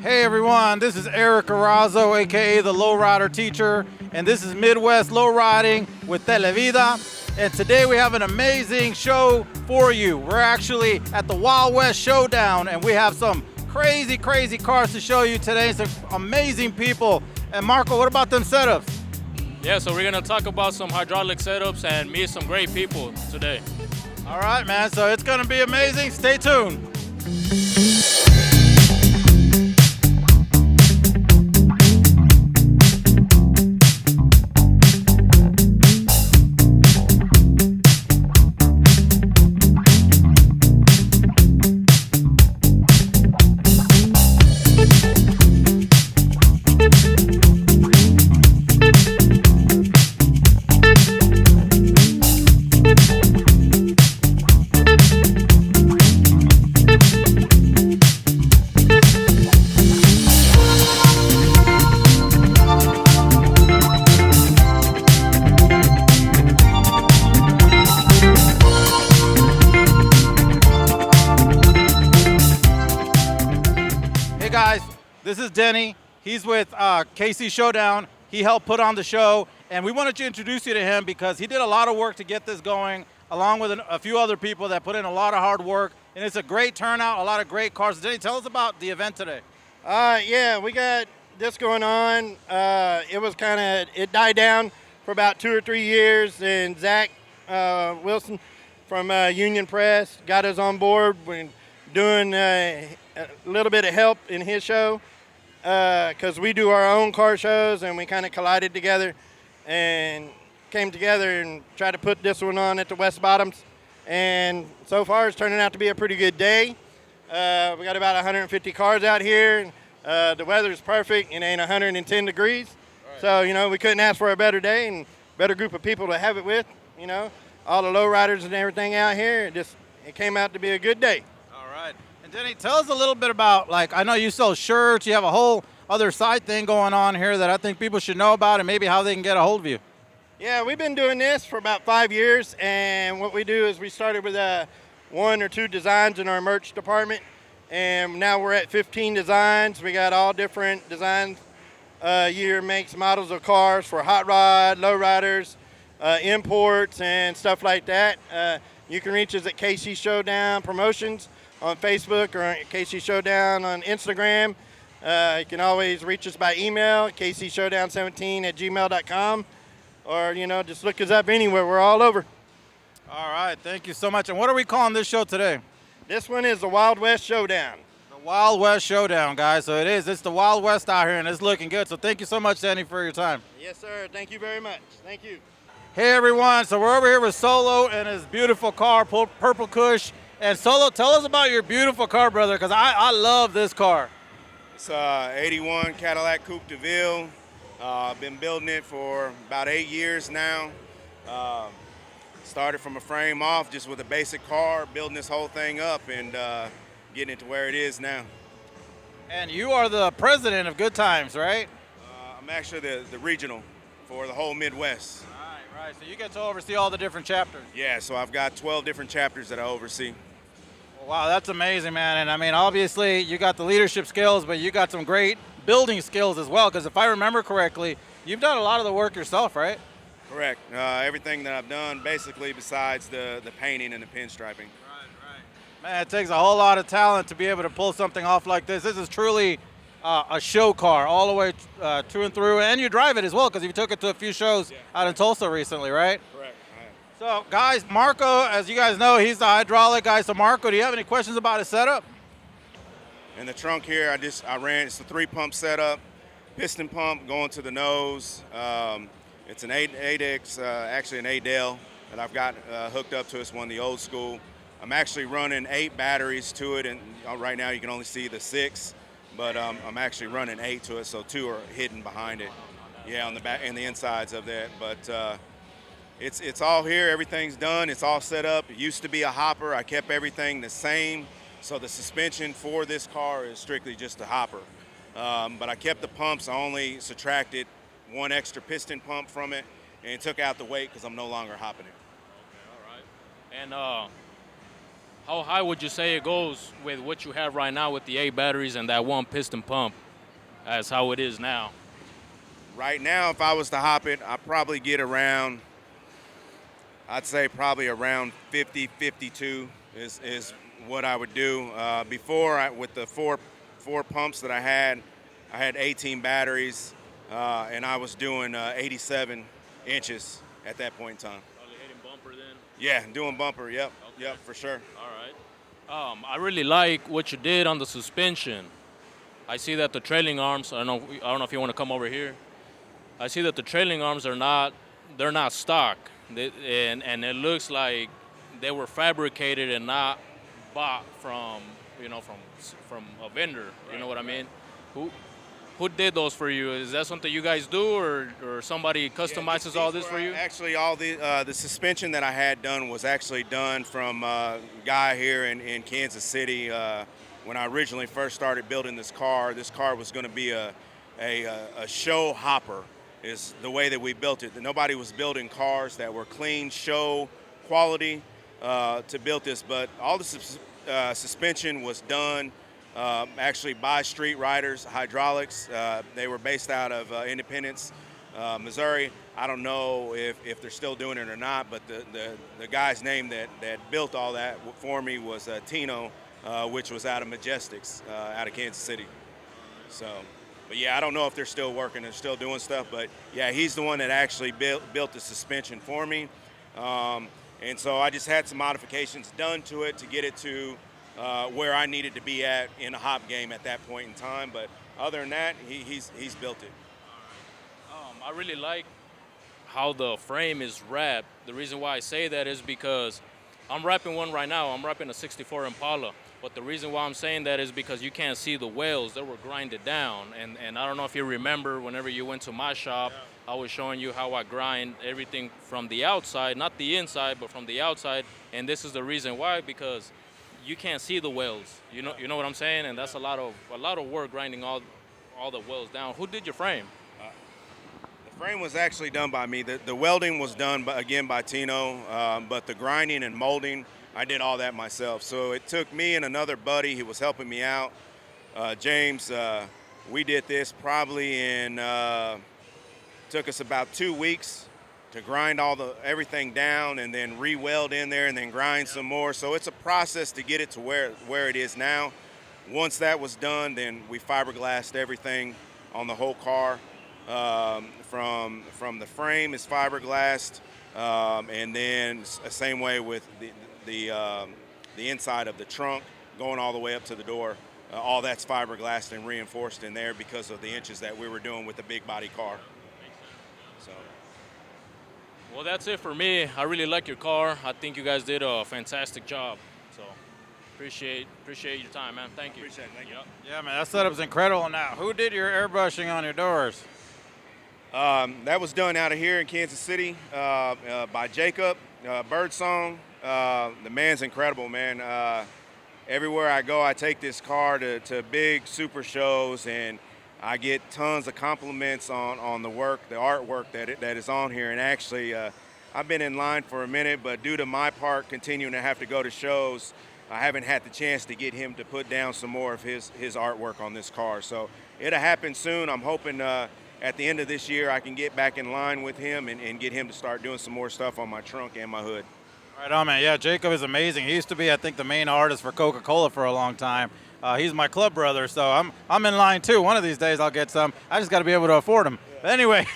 Hey everyone, this is Eric Arazo, aka the Lowrider Teacher, and this is Midwest Lowriding with Televida. And today we have an amazing show for you. We're actually at the Wild West Showdown, and we have some crazy cars to show you today. Some amazing people. And Marco, what about them setups? Yeah, so we're gonna talk about some hydraulic setups and meet some great people today. All right, man, so it's gonna be amazing. Stay tuned. Hey guys, this is Denny. He's with KC Showdown. He helped put on the show, and we wanted to introduce you to him because he did a lot of work to get this going, along with a few other people that put in a lot of hard work, and it's a great turnout, a lot of great cars. Denny, tell us about the event today. Yeah, we got this going on. It died down for about 2 or 3 years, and Zach Wilson from Union Press got us on board. We're doing a little bit of help in his show because we do our own car shows, and we kind of collided together and came together and tried to put this one on at the West Bottoms. And so far, it's turning out to be a pretty good day. We got about 150 cars out here. The weather's perfect. It ain't 110 degrees. Right. So, we couldn't ask for a better day and better group of people to have it with. All the lowriders and everything out here. It came out to be a good day. All right. And Denny, tell us a little bit about, I know you sell shirts. You have a whole other side thing going on here that I think people should know about and maybe how they can get a hold of you. Yeah, we've been doing this for about 5 years, and what we do is we started with 1 or 2 designs in our merch department, and now we're at 15 designs. We got all different designs, year, makes, models of cars for hot rod, lowriders, imports, and stuff like that. You can reach us at KC Showdown Promotions on Facebook or KC Showdown on Instagram. You can always reach us by email, kcshowdown17@gmail.com. Or, just look us up anywhere. We're all over. All right. Thank you so much. And what are we calling this show today? This one is the Wild West Showdown. The Wild West Showdown, guys. So it's the Wild West out here, and it's looking good. So thank you so much, Danny, for your time. Yes, sir. Thank you very much. Thank you. Hey, everyone. So we're over here with Solo and his beautiful car, Purple Kush. And Solo, tell us about your beautiful car, brother, because I love this car. It's a 81 Cadillac Coupe de Ville. I've been building it for about 8 years now. Started from a frame off just with a basic car, building this whole thing up and getting it to where it is now. And you are the president of Good Times, right? I'm actually the regional for the whole Midwest. Right. So you get to oversee all the different chapters. Yeah, so I've got 12 different chapters that I oversee. Well, wow, that's amazing, man. And I mean, obviously you got the leadership skills, but you got some great building skills as well, because if I remember correctly, you've done a lot of the work yourself, right? Correct. Everything that I've done, basically, besides the painting and the pinstriping. Right. Man, it takes a whole lot of talent to be able to pull something off like this. This is truly a show car all the way through and through, and you drive it as well, because you took it to a few shows out in Tulsa recently, right? Correct. So, guys, Marco, as you guys know, he's the hydraulic guy. So, Marco, do you have any questions about his setup? In the trunk here, I ran, it's a 3-pump setup, piston pump going to the nose. It's an 8X, actually an Adel that I've got hooked up to. It's one of the old school. I'm actually running 8 batteries to it, and right now you can only see the 6, but I'm actually running 8 to it, so 2 are hidden behind it. Yeah, on the back and the insides of that. But it's all here. Everything's done. It's all set up. It used to be a hopper. I kept everything the same. So the suspension for this car is strictly just a hopper. But I kept the pumps. I only subtracted 1 extra piston pump from it and took out the weight because I'm no longer hopping it. Okay, all right. And How high would you say it goes with what you have right now with the 8 batteries and that one piston pump as how it is now? Right now, if I was to hop it, I'd probably get around, I'd say probably around 50, 52 is what I would do. Before, with the four pumps that I had 18 batteries, and I was doing 87 inches at that point in time. Probably hitting bumper then? Yeah, doing bumper, yep, Okay. yep, for sure. All right. I really like what you did on the suspension. I see that the trailing arms, I don't know if you want to come over here. I see that the trailing arms they're not stock. And it looks like they were fabricated and not bought from a vendor. You know what I mean? Who did those for you? Is that something you guys do, or somebody customizes all this for you? Actually, all the suspension that I had done was actually done from a guy here in Kansas City. When I originally first started building this car was going to be a show hopper, is the way that we built it. Nobody was building cars that were clean, show quality to build this, but all the suspension was done actually by LowRiders Hydraulics. They were based out of Independence, Missouri. I don't know if they're still doing it or not, but the guy's name that built all that for me was Tino, which was out of Majestics, out of Kansas City. So, but yeah, I don't know if they're still working, they're still doing stuff, but yeah, he's the one that actually built the suspension for me. And so I just had some modifications done to it to get it to where I needed to be at in the hop game at that point in time. But other than that, he's built it. I really like how the frame is wrapped. The reason why I say that is because I'm wrapping one right now. I'm wrapping a 64 Impala. But the reason why I'm saying that is because you can't see the wheels. They were grinded down. And I don't know if you remember whenever you went to my shop, I was showing you how I grind everything from the outside, not the inside, but from the outside. And this is the reason why, because you can't see the wheels. You know what I'm saying? And that's a lot of work grinding all the wheels down. Who did your frame? The frame was actually done by me. The welding was done by Tino, but the grinding and molding, I did all that myself. So it took me and another buddy who was helping me out, James. We did this probably took us about 2 weeks to grind everything down and then re-weld in there and then grind some more. So it's a process to get it to where it is now. Once that was done, then we fiberglassed everything on the whole car. From the frame is fiberglassed, and then same way with the inside of the trunk going all the way up to the door. All that's fiberglassed and reinforced in there because of the inches that we were doing with the big body car. So. Well, that's it for me. I really like your car. I think you guys did a fantastic job. So appreciate your time, man. Thank you. Appreciate it. Thank you. Yeah, man, that setup's incredible. Now, who did your airbrushing on your doors? That was done out of here in Kansas City by Jacob, Birdsong. The man's incredible, man. Everywhere I go, I take this car to big super shows, and I get tons of compliments on the work, the artwork that is on here. And actually, I've been in line for a minute, but due to my part continuing to have to go to shows, I haven't had the chance to get him to put down some more of his artwork on this car. So it'll happen soon. I'm hoping at the end of this year I can get back in line with him and get him to start doing some more stuff on my trunk and my hood. Right on, man. Yeah, Jacob is amazing. He used to be, I think, the main artist for Coca-Cola for a long time. He's my club brother, so I'm in line too. One of these days I'll get some. I just got to be able to afford them. But anyway,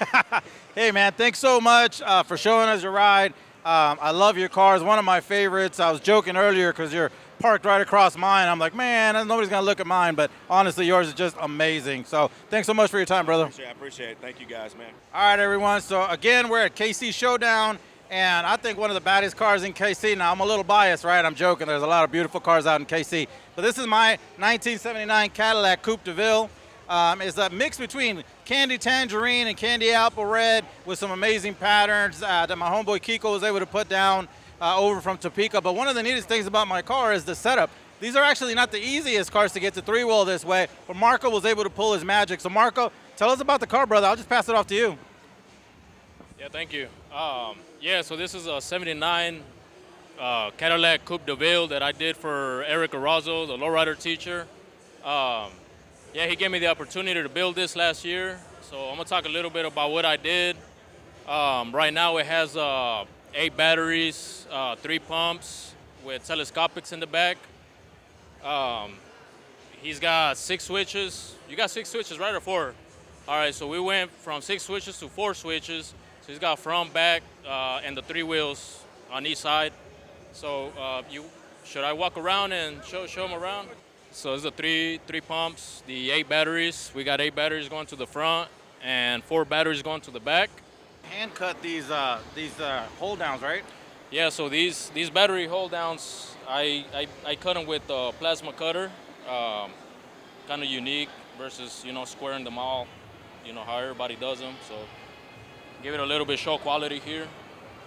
hey, man, thanks so much for showing us your ride. I love your car. It's one of my favorites. I was joking earlier because you're parked right across mine. I'm like, man, nobody's going to look at mine. But honestly, yours is just amazing. So thanks so much for your time, brother. I appreciate it. Thank you, guys, man. All right, everyone. So, again, we're at KC Showdown. And I think one of the baddest cars in KC. Now, I'm a little biased, right? I'm joking. There's a lot of beautiful cars out in KC. But this is my 1979 Cadillac Coupe de Ville. It's a mix between candy tangerine and candy apple red with some amazing patterns that my homeboy Kiko was able to put down over from Topeka. But one of the neatest things about my car is the setup. These are actually not the easiest cars to get to three-wheel this way, but Marco was able to pull his magic. So, Marco, tell us about the car, brother. I'll just pass it off to you. Yeah, thank you. Yeah, so this is a 79 Cadillac Coupe de Ville that I did for Eric Arazo, the lowrider teacher. Yeah, he gave me the opportunity to build this last year. So I'm gonna talk a little bit about what I did. Right now it has 8 batteries, 3 pumps with telescopics in the back. He's got 6 switches. You got 6 switches, right, or 4? All right, so we went from 6 switches to 4 switches. So he's got front, back, and the 3 wheels on each side. So should I walk around and show him around? So it's the three pumps, the 8 batteries. We got 8 batteries going to the front and 4 batteries going to the back. Hand cut these hold downs, right? Yeah, so these battery hold downs, I cut them with a plasma cutter. Kind of unique versus, squaring them all, how everybody does them. So give it a little bit show quality here.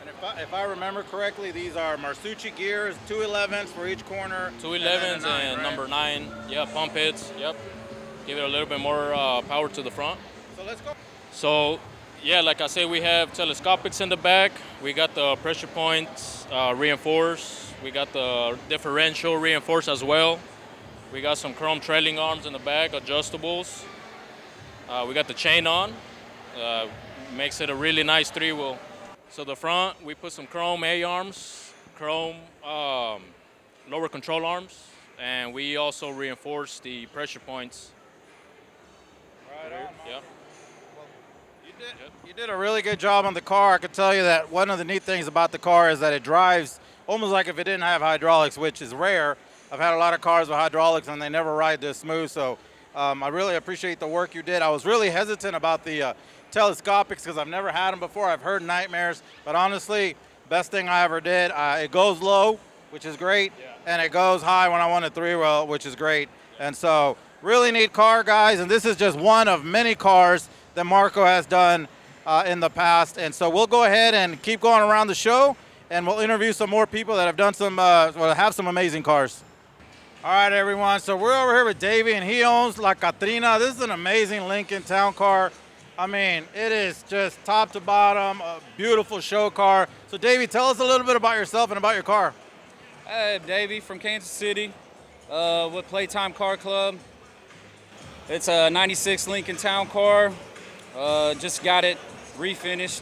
And if I remember correctly, these are Marsucci gears, 211s for each corner. 211s and right? number 9, yeah, pump hits, yep. Give it a little bit more power to the front. So let's go. So, yeah, like I said, we have telescopics in the back. We got the pressure points reinforced. We got the differential reinforced as well. We got some chrome trailing arms in the back, adjustables. We got the chain on. Makes it a really nice 3-wheel. So the front, we put some chrome A-arms, chrome lower control arms, and we also reinforced the pressure points. Right on. Yeah. You did a really good job on the car. I could tell you that one of the neat things about the car is that it drives almost like if it didn't have hydraulics, which is rare. I've had a lot of cars with hydraulics and they never ride this smooth. So I really appreciate the work you did. I was really hesitant about the telescopics because I've never had them before. I've heard nightmares, but honestly, best thing I ever did. It goes low, which is great, and it goes high when I want a 3-wheel, which is great. And so really neat car, guys, and this is just one of many cars that Marco has done in the past. And so we'll go ahead and keep going around the show, and we'll interview some more people that have done have some amazing cars. All right, everyone, so we're over here with Davey, and he owns La Catrina. This is an amazing Lincoln Town car. I mean, it is just top to bottom, a beautiful show car. So, Davey, tell us a little bit about yourself and about your car. Hey, Davey from Kansas City with Playtime Car Club. It's a 96 Lincoln Town car. Just got it refinished,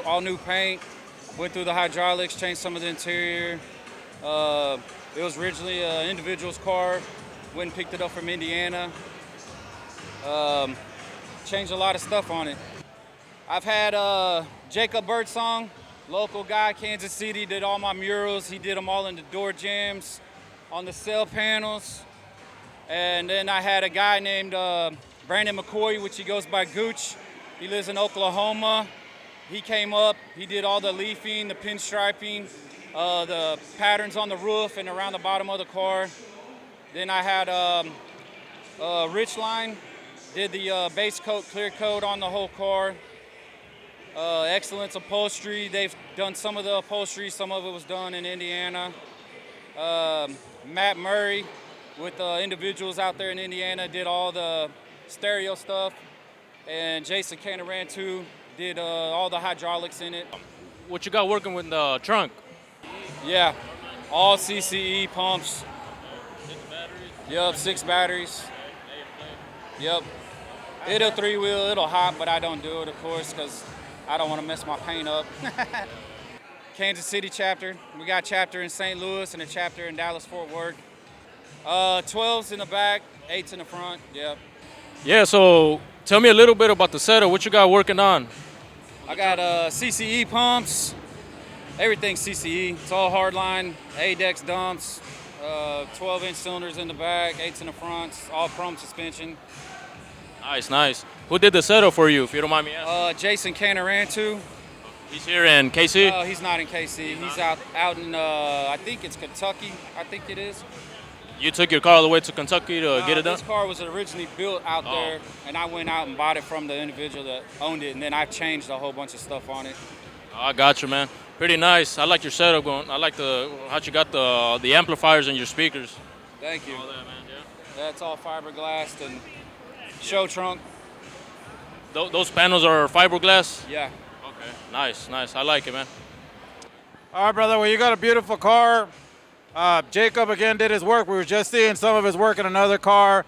all new paint. Went through the hydraulics, changed some of the interior. It was originally an individual's car. Went and picked it up from Indiana. Changed a lot of stuff on it. I've had Jacob Birdsong, local guy, Kansas City, did all my murals. He did them all in the door jambs, on the cell panels. And then I had a guy named Brandon McCoy, which he goes by Gooch. He lives in Oklahoma. He came up, he did all the leafing, the pinstriping, the patterns on the roof and around the bottom of the car. Then I had Richline, did the base coat, clear coat on the whole car. Excellence Upholstery, they've done some of the upholstery, some of it was done in Indiana. Matt Murray with individuals out there in Indiana did all the stereo stuff. And Jason Canarantu did all the hydraulics in it. What you got working with the trunk? Yeah, all CCE pumps. 6 batteries? Yep, 6 batteries. Yep. It'll 3-wheel, it'll hop, but I don't do it, of course, because I don't want to mess my paint up. Kansas City chapter. We got a chapter in St. Louis and a chapter in Dallas-Fort Worth. 12s in the back, 8s in the front, yep. Yeah, so tell me a little bit about the setup. What you got working on? I got CCE pumps, everything CCE. It's all hardline, ADEX dumps, 12-inch cylinders in the back, 8s in the front, all chrome suspension. Nice, nice. Who did the setup for you, if you don't mind me asking? Jason Canarantu. He's here in KC? He's not in KC. He's out in, I think it's Kentucky, I think it is. You took your car all the way to Kentucky to get it done? This car was originally built out there, and I went out and bought it from the individual that owned it, and then I changed a whole bunch of stuff on it. I got you, man. Pretty nice. I like your setup going. I like how you got the amplifiers and your speakers. Thank you. All that, man, yeah. That's all fiberglass and show trunk. Those panels are fiberglass? Yeah. Okay. Nice, nice. I like it, man. All right, brother. Well, you got a beautiful car. Jacob again did his work. We were just seeing some of his work in another car.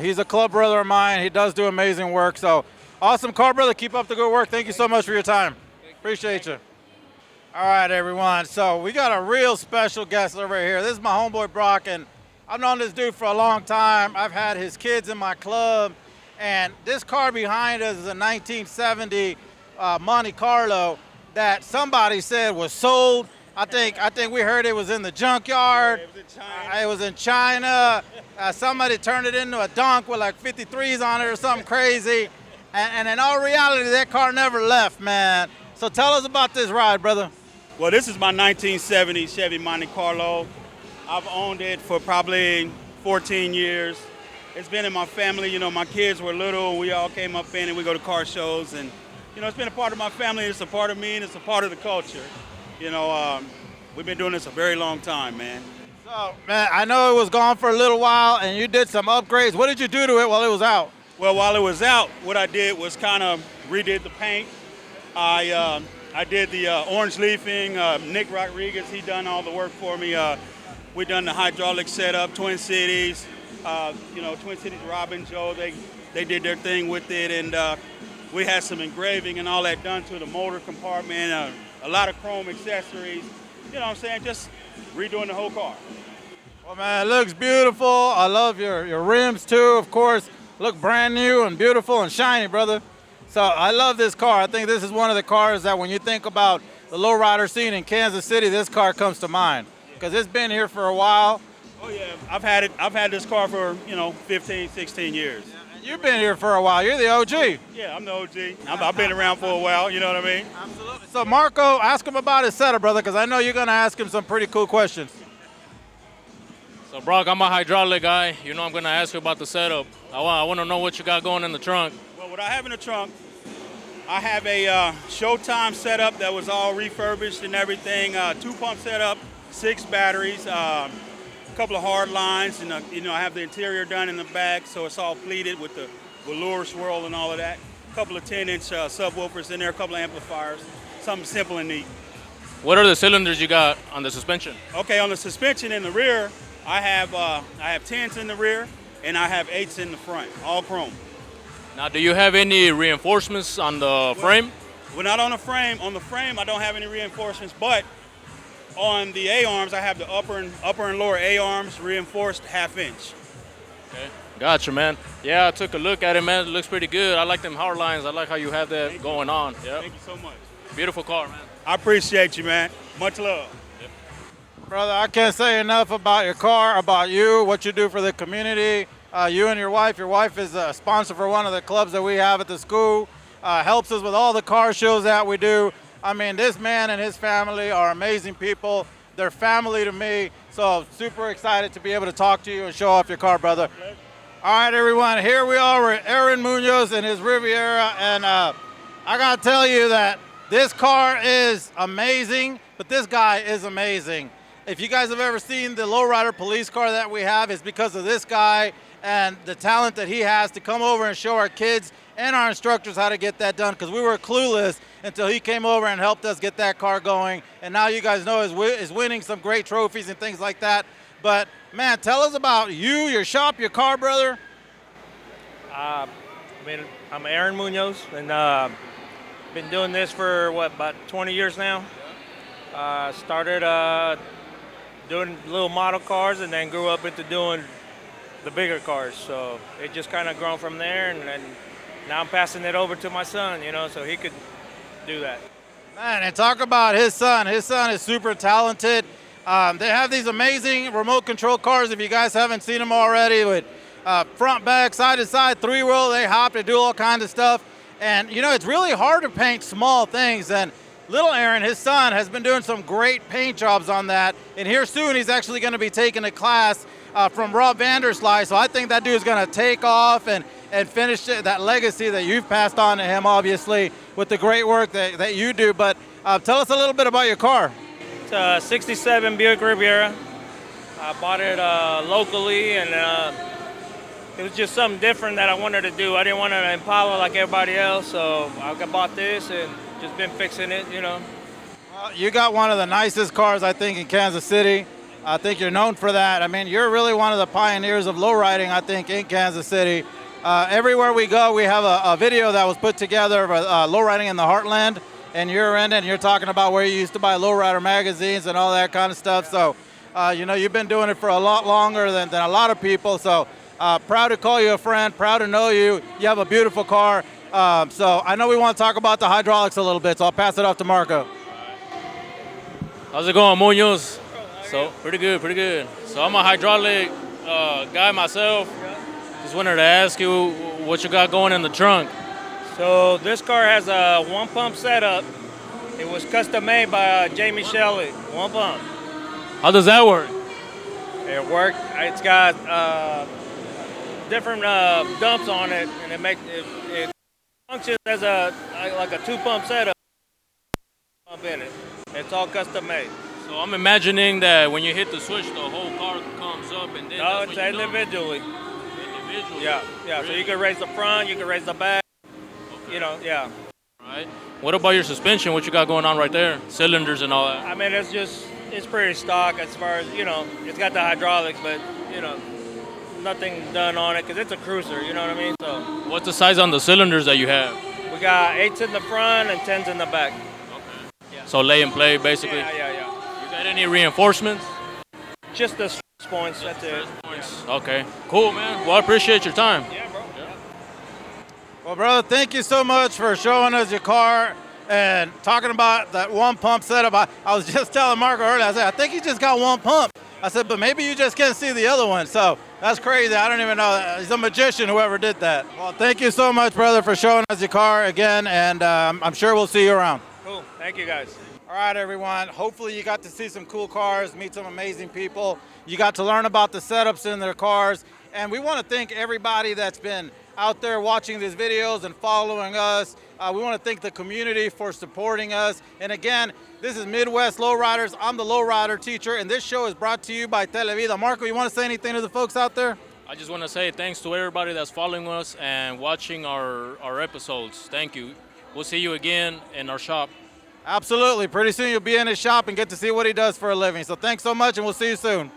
He's a club brother of mine. He does do amazing work. So awesome car, brother. Keep up the good work. Thank you so much for your time. Appreciate you. All right, everyone. So we got a real special guest over here. This is my homeboy Brock, and I've known this dude for a long time. I've had his kids in my club, and this car behind us is a 1970 Monte Carlo that somebody said was sold. I think we heard it was in the junkyard. It was in China. It was in China. Somebody turned it into a donk with like 53s on it or something crazy. And in all reality, that car never left, man. So tell us about this ride, brother. Well, this is my 1970 Chevy Monte Carlo. I've owned it for probably 14 years. It's been in my family. You know, my kids were little. We all came up in and we go to car shows. And, you know, it's been a part of my family. It's a part of me and it's a part of the culture. You know, we've been doing this a very long time, man. So, man, I know it was gone for a little while and you did some upgrades. What did you do to it while it was out? Well, while it was out, what I did was kind of redid the paint. I did the orange leafing. Nick Rodriguez, he done all the work for me. We done the hydraulic setup, Twin Cities. You know, Twin Cities, Robin, Joe, they did their thing with it. And we had some engraving and all that done to the motor compartment. A lot of chrome accessories. You know what I'm saying? Just redoing the whole car. Well, man, it looks beautiful. I love your rims, too, of course. Look brand new and beautiful and shiny, brother. So I love this car. I think this is one of the cars that when you think about the lowrider scene in Kansas City, this car comes to mind because it's been here for a while. Oh yeah, I've had this car for, you know, 15, 16 years. And you've been here for a while. You're the OG. Yeah, I'm the OG. I've been around for a while, you know what I mean? Absolutely. So Marco, ask him about his setup, brother, because I know you're going to ask him some pretty cool questions. So Brock, I'm a hydraulic guy. You know I'm gonna ask you about the setup. I want to know what you got going in the trunk. Well, what I have in the trunk, I have a Showtime setup that was all refurbished and everything. 2-pump setup, 6 batteries, a couple of hard lines, and you know I have the interior done in the back, so it's all pleated with the velour swirl and all of that. A couple of 10-inch subwoofers in there, a couple of amplifiers, something simple and neat. What are the cylinders you got on the suspension? Okay, on the suspension in the rear, I have 10s in the rear and I have 8s in the front, all chrome. Now, do you have any reinforcements on the frame? Well, not on the frame. On the frame, I don't have any reinforcements, but on the A-arms, I have the upper and lower A-arms reinforced 1/2 inch. Okay, gotcha, man. Yeah, I took a look at it, man. It looks pretty good. I like them hard lines. I like how you have that going on. Yep. Thank you so much. Beautiful car, man. I appreciate you, man. Much love. Brother, I can't say enough about your car, about you, what you do for the community. You and your wife is a sponsor for one of the clubs that we have at the school, helps us with all the car shows that we do. I mean, this man and his family are amazing people. They're family to me, so super excited to be able to talk to you and show off your car, brother. All right, everyone, here we are with Aaron Munoz and his Riviera, and I gotta tell you that this car is amazing, but this guy is amazing. If you guys have ever seen the lowrider police car that we have, it's because of this guy and the talent that he has to come over and show our kids and our instructors how to get that done, because we were clueless until he came over and helped us get that car going. And now you guys know is winning some great trophies and things like that. But man, tell us about you, your shop, your car, brother. I'm Aaron Munoz, and been doing this for about 20 years now. Started doing little model cars, and then grew up into doing the bigger cars. So it just kind of grown from there, and now I'm passing it over to my son, you know, so he could do that. Man, and talk about his son. His son is super talented. They have these amazing remote control cars, if you guys haven't seen them already, with front, back, side to side, 3-wheel. They hop, they do all kinds of stuff. And, you know, it's really hard to paint small things. And little Aaron, his son, has been doing some great paint jobs on that. And here soon, he's actually going to be taking a class from Rob Vandersly. So I think that dude's going to take off and finish that legacy that you've passed on to him, obviously, with the great work that you do. But tell us a little bit about your car. It's a 67 Buick Riviera. I bought it locally, and it was just something different that I wanted to do. I didn't want an Impala like everybody else, so I bought this and just been fixing it, you know. You got one of the nicest cars, I think, in Kansas City. I think you're known for that. I mean, you're really one of the pioneers of lowriding, I think, in Kansas City. Everywhere we go, we have a video that was put together of lowriding in the heartland, and you're in it, and you're talking about where you used to buy lowrider magazines and all that kind of stuff. So, you know, you've been doing it for a lot longer than a lot of people. So, proud to call you a friend, proud to know you. You have a beautiful car. So I know we want to talk about the hydraulics a little bit, so I'll pass it off to Marco. How's it going, Munoz? So pretty good, pretty good. So I'm a hydraulic guy myself. Just wanted to ask you what you got going in the trunk. So this car has a one pump setup. It was custom made by Jamie Shelley. One pump. How does that work? It worked. It's got different dumps on it, and it functions as like a two pump setup. Pump in it. It's all custom made. So I'm imagining that when you hit the switch, the whole car comes up, and then No, that's it's when you dump. individually. Individually. Yeah, yeah. Really? So you can raise the front, you can raise the back. Okay. You know, yeah. Right. What about your suspension? What you got going on right there? Cylinders and all that. I mean, it's pretty stock as far as, you know, it's got the hydraulics, but, you know, nothing done on it because it's a cruiser, you know what I mean? So What's the size on the cylinders that you have? we got 8s in the front and 10s in the back. Okay. So lay and play, basically. Yeah. You got any reinforcements? Just the stress points, that's it. Okay. Cool, man. Well, I appreciate your time. Yeah, bro. Well, brother, thank you so much for showing us your car and talking about that one pump setup. I was just telling Marco earlier, I said, I think he just got one pump. I said, but maybe you just can't see the other one. So that's crazy. I don't even know. He's a magician, whoever did that. Well, thank you so much, brother, for showing us your car again, and I'm sure we'll see you around. Cool. Thank you, guys. All right, everyone. Hopefully you got to see some cool cars, meet some amazing people. You got to learn about the setups in their cars. And we want to thank everybody that's been out there watching these videos and following us. We want to thank the community for supporting us. And again, this is Midwest Lowriders. I'm the Lowrider teacher, and this show is brought to you by Televida. Marco, you want to say anything to the folks out there? I just want to say thanks to everybody that's following us and watching our episodes. Thank you. We'll see you again in our shop. Absolutely. Pretty soon you'll be in his shop and get to see what he does for a living. So thanks so much, and we'll see you soon.